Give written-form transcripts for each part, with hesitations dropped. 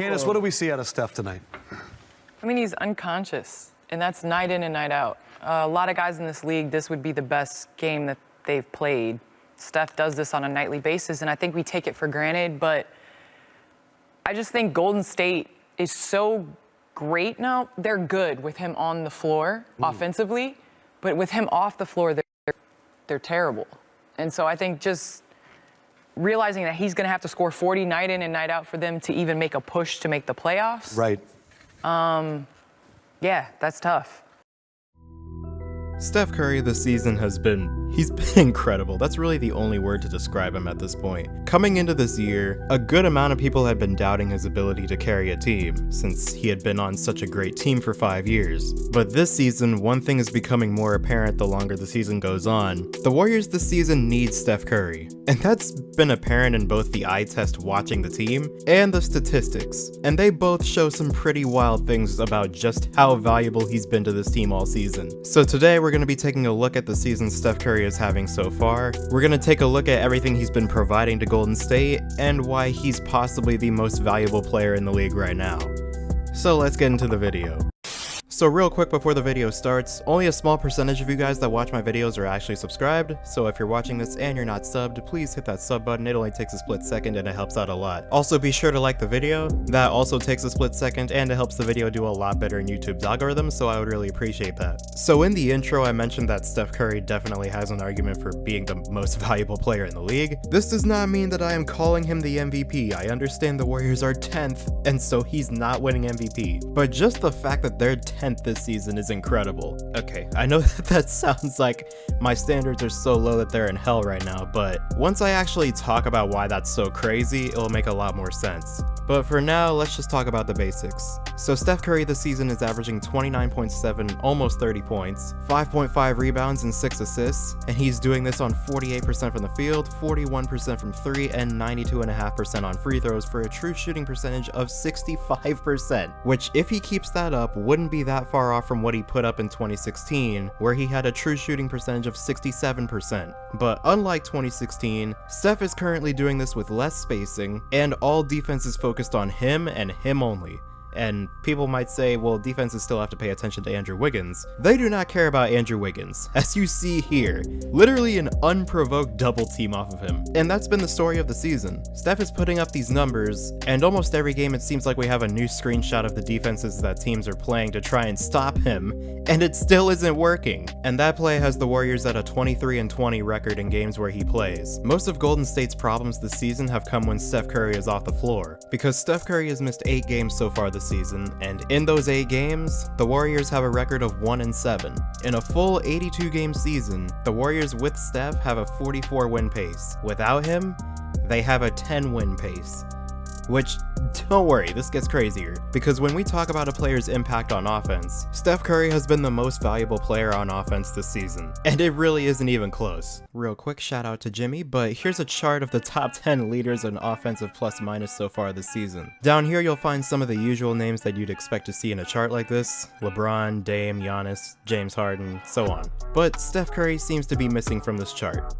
Candace, what do we see out of Steph tonight? I mean, he's unconscious, and that's night in and night out. A lot of guys in this league, this would be the best game that they've played. Steph does this on a nightly basis, and I think we take it for granted, but I just think Golden State is so great now. They're good with him on the floor offensively, but with him off the floor, they're terrible. And so I think just realizing that he's going to have to score 40 night in and night out for them to even make a push to make the playoffs. Right. Yeah, that's tough. Steph Curry this season he's been incredible. That's really the only word to describe him at this point. Coming into this year, a good amount of people had been doubting his ability to carry a team, since he had been on such a great team for 5 years. But this season, one thing is becoming more apparent the longer the season goes on. The Warriors this season need Steph Curry, and that's been apparent in both the eye test watching the team and the statistics, and they both show some pretty wild things about just how valuable he's been to this team all season. So today we're going to be taking a look at the season Steph Curry is having so far. We're going to take a look at everything he's been providing to Golden State and why he's possibly the most valuable player in the league right now. So let's get into the video. So real quick before the video starts, only a small percentage of you guys that watch my videos are actually subscribed, so if you're watching this and you're not subbed, please hit that sub button. It only takes a split second and it helps out a lot. Also be sure to like the video. That also takes a split second and it helps the video do a lot better in YouTube's algorithm, so I would really appreciate that. So in the intro I mentioned that Steph Curry definitely has an argument for being the most valuable player in the league. This does not mean that I am calling him the MVP. I understand the Warriors are 10th, and so he's not winning MVP. But just the fact that they're 10th this season is incredible. Okay, I know that sounds like my standards are so low that they're in hell right now, but once I actually talk about why that's so crazy, it'll make a lot more sense. But for now, let's just talk about the basics. So Steph Curry this season is averaging 29.7, almost 30 points, 5.5 rebounds and 6 assists, and he's doing this on 48% from the field, 41% from 3, and 92.5% on free throws for a true shooting percentage of 65%, which if he keeps that up, wouldn't be that far off from what he put up in 2016, where he had a true shooting percentage of 67%. But unlike 2016, Steph is currently doing this with less spacing, and all defense is focused on him and him only. And people might say, well, defenses still have to pay attention to Andrew Wiggins. They do not care about Andrew Wiggins, as you see here. Literally an unprovoked double team off of him. And that's been the story of the season. Steph is putting up these numbers, and almost every game it seems like we have a new screenshot of the defenses that teams are playing to try and stop him, and it still isn't working. And that play has the Warriors at a 23-20 record in games where he plays. Most of Golden State's problems this season have come when Steph Curry is off the floor, because Steph Curry has missed 8 games so far this season, and in those 8 games, the Warriors have a record of 1-7. In a full 82-game season, the Warriors with Steph have a 44-win pace. Without him, they have a 10-win pace. Which, don't worry, this gets crazier, because when we talk about a player's impact on offense, Steph Curry has been the most valuable player on offense this season, and it really isn't even close. Real quick shout out to Jimmy, but here's a chart of the top 10 leaders in offensive plus minus so far this season. Down here you'll find some of the usual names that you'd expect to see in a chart like this: LeBron, Dame, Giannis, James Harden, so on. But Steph Curry seems to be missing from this chart.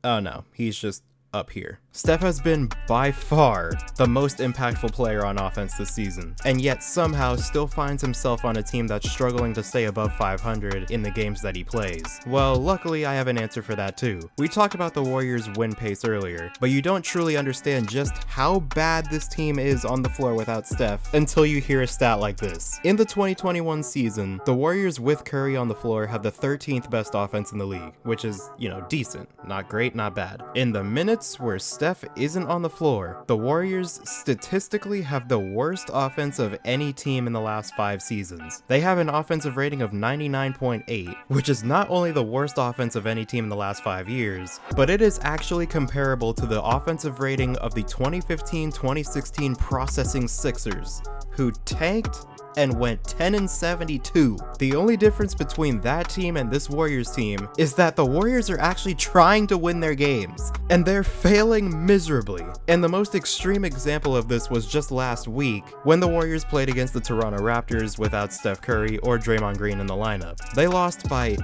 Oh no, he's just up here. Steph has been by far the most impactful player on offense this season, and yet somehow still finds himself on a team that's struggling to stay above 500 in the games that he plays. Well, luckily I have an answer for that too. We talked about the Warriors' win pace earlier, but you don't truly understand just how bad this team is on the floor without Steph until you hear a stat like this. In the 2021 season, the Warriors with Curry on the floor have the 13th best offense in the league, which is, decent. Not great, not bad. In the minutes where Steph isn't on the floor, the Warriors statistically have the worst offense of any team in the last 5 seasons. They have an offensive rating of 99.8, which is not only the worst offense of any team in the last 5 years, but it is actually comparable to the offensive rating of the 2015-2016 processing Sixers, who tanked and went 10-72. The only difference between that team and this Warriors team is that the Warriors are actually trying to win their games, and they're failing miserably. And the most extreme example of this was just last week, when the Warriors played against the Toronto Raptors without Steph Curry or Draymond Green in the lineup. They lost by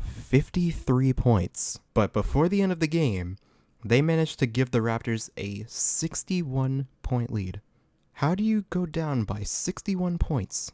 53 points, but before the end of the game, they managed to give the Raptors a 61-point lead. How do you go down by 61 points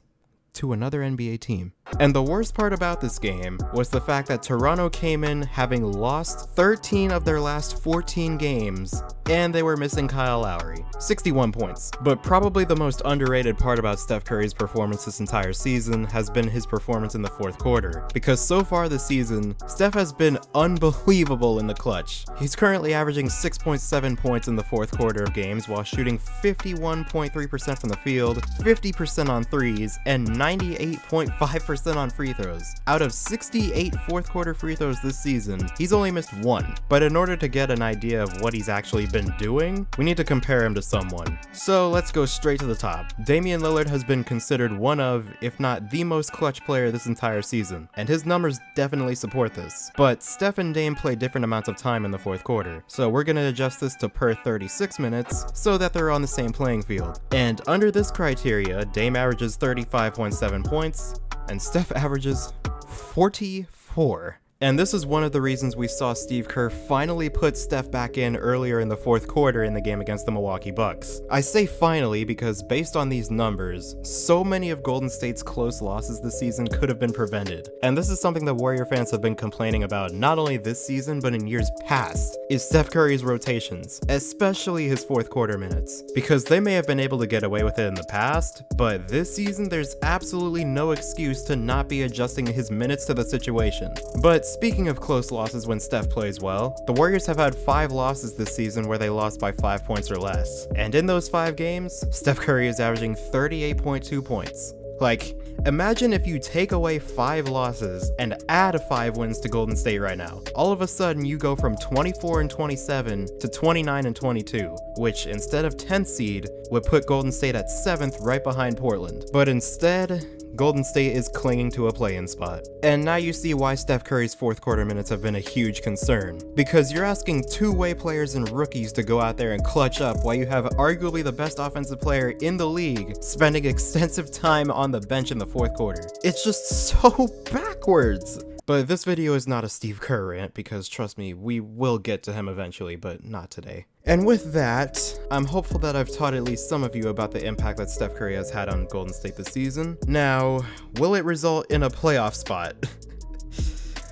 to another NBA team? And the worst part about this game was the fact that Toronto came in having lost 13 of their last 14 games, and they were missing Kyle Lowry. 61 points. But probably the most underrated part about Steph Curry's performance this entire season has been his performance in the fourth quarter, because so far this season, Steph has been unbelievable in the clutch. He's currently averaging 6.7 points in the fourth quarter of games while shooting 51.3% from the field, 50% on threes, and 98.5% on free throws. Out of 68 fourth quarter free throws this season, he's only missed one. But in order to get an idea of what he's actually been doing, we need to compare him to someone. So let's go straight to the top. Damian Lillard has been considered one of, if not the most clutch player this entire season, and his numbers definitely support this. But Steph and Dame play different amounts of time in the fourth quarter, so we're gonna adjust this to per 36 minutes so that they're on the same playing field. And under this criteria, Dame averages 35.7 points, and Steph averages 44. And this is one of the reasons we saw Steve Kerr finally put Steph back in earlier in the fourth quarter in the game against the Milwaukee Bucks. I say finally because based on these numbers, so many of Golden State's close losses this season could have been prevented. And this is something that Warrior fans have been complaining about not only this season but in years past, is Steph Curry's rotations, especially his fourth quarter minutes. Because they may have been able to get away with it in the past, but this season there's absolutely no excuse to not be adjusting his minutes to the situation. But speaking of close losses when Steph plays well, the Warriors have had 5 losses this season where they lost by 5 points or less. And in those 5 games, Steph Curry is averaging 38.2 points. Like, imagine if you take away 5 losses and add 5 wins to Golden State right now. All of a sudden, you go from 24-27 to 29-22, which instead of 10th seed would put Golden State at 7th right behind Portland. But instead, Golden State is clinging to a play-in spot. And now you see why Steph Curry's fourth quarter minutes have been a huge concern. Because you're asking two-way players and rookies to go out there and clutch up while you have arguably the best offensive player in the league spending extensive time on the bench in the fourth quarter. It's just so backwards. But this video is not a Steve Kerr rant because trust me, we will get to him eventually, but not today. And with that, I'm hopeful that I've taught at least some of you about the impact that Steph Curry has had on Golden State this season. Now, will it result in a playoff spot?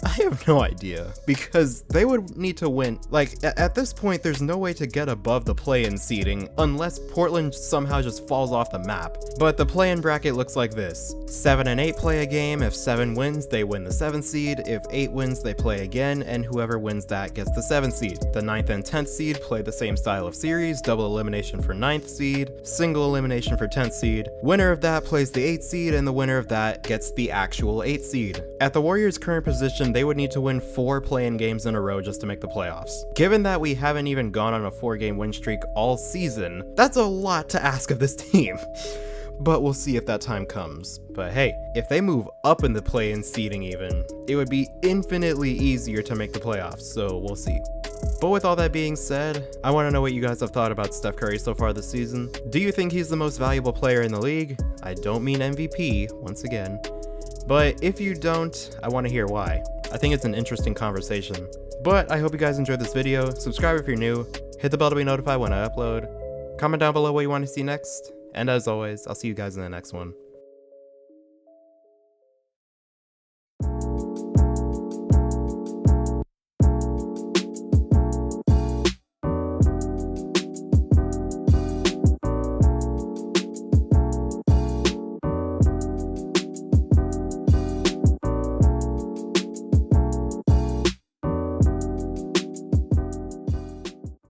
I have no idea, because they would need to win. Like, at this point, there's no way to get above the play-in seeding unless Portland somehow just falls off the map. But the play-in bracket looks like this. 7 and 8 play a game. If 7 wins, they win the 7th seed. If 8 wins, they play again, and whoever wins that gets the 7th seed. The 9th and 10th seed play the same style of series, double elimination for 9th seed, single elimination for 10th seed. Winner of that plays the 8th seed, and the winner of that gets the actual 8th seed. At the Warriors' current position, they would need to win 4 play-in games in a row just to make the playoffs. Given that we haven't even gone on a 4-game win streak all season, that's a lot to ask of this team. But we'll see if that time comes. But hey, if they move up in the play-in seeding even, it would be infinitely easier to make the playoffs, so we'll see. But with all that being said, I want to know what you guys have thought about Steph Curry so far this season. Do you think he's the most valuable player in the league? I don't mean MVP, once again. But if you don't, I want to hear why. I think it's an interesting conversation. But I hope you guys enjoyed this video. Subscribe if you're new. Hit the bell to be notified when I upload. Comment down below what you want to see next. And as always, I'll see you guys in the next one.